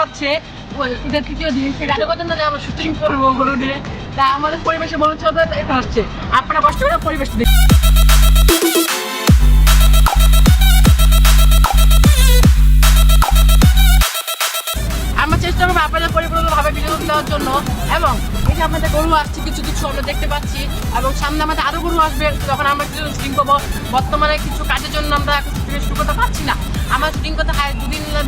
পাচ্ছে ঈদের তৃতীয় দিন সেটা পর্যন্ত আমরা শুটিং করবো গরু নিয়ে, তা আমাদের পরিবেশে বলছে এটা হচ্ছে আপনারা কষ্ট করে পরিবেশ আমরা চেষ্টা করবো আপনাদের পরিপূর্ণভাবে বিনোদন দেওয়ার জন্য। এবং এই যে আপনাদের গরু আসছে কিছু কিছু আমরা দেখতে পাচ্ছি, এবং সামনে আমাদের আরো গরু আসবে যখন আমরা কিছু শুটিং করবো। বর্তমানে কিছু কাজের জন্য আমরা শুরু করতে পারছি না, আমার শুটিং করতে হয়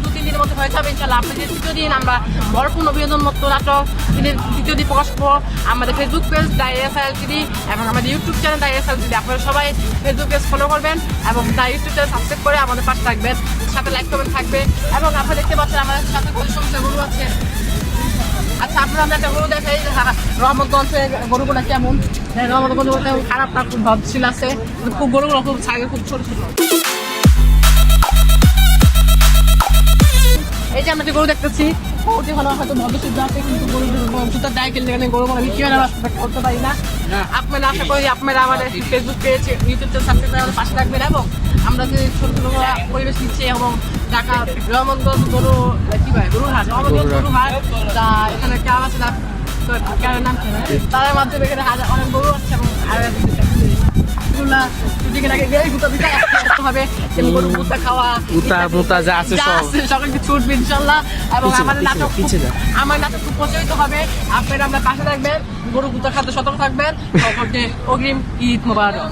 দু তিন দিনের মধ্যে হয়ে যাবে ইনশাল্লাহ। আপনাদের তৃতীয় দিন আমরা ভরপুর বিনোদন মতো নাটক দিনের তৃতীয় দিন প্রকাশ করবো আমাদের ফেসবুক পেজ দ্য ASLTD এবং আমাদের ইউটিউব চ্যানেল দ্য ASLTD। আপনারা সবাই ফেসবুক পেজ ফলো করবেন এবং দ্য ইউটিউব চ্যানেল সাবস্ক্রাইব করে আমাদের পাশে থাকবেন, সাথে লাইক কমেন্ট থাকবে। এবং আপনারা দেখতে পাচ্ছেন আমাদের সাথে কত সমস্যা গরু আছে। আচ্ছা আপনারা আমরা একটা গরু দেখাই, রহমতগঞ্জের গরুগুলো কেমন। রহমতগঞ্জ বলতে খারাপ না, খুব ভাবছিল আছে, খুব গরুগুলো খুব ছাগল খুব ছোট ছোট। এই যে আমরা যে গরু দেখতেছি ওটি হলো হয়তো ভবিষ্যৎ আছে, কিন্তু গরু জুতার দায় কিনলে গরু মানে বিক্রি হয় না, করতে পারি না। আপনারা আশা করি আপনারা আমাদের Facebook page YouTube channel subscribe করে আমাদের পাশে থাকবেন। এবং আমরা যে ছোট ছোট পরিবেশ দিচ্ছি এবং ঢাকা রহমতগঞ্জ গরু কি ভাই গরুর হাট, রহমতগঞ্জ গরুর হাট, তা এখানে কেমন আছে কারের নাম তাদের মাধ্যমে এখানে অনেক গরু আসছে এবং আমার নাটক খুব প্রচলিত হবে। আপনারা আমরা পাশে থাকবেন, গরু গুতা খাদ্য সতর্ক থাকবেন। অগ্রিম ঈদ মোবারক।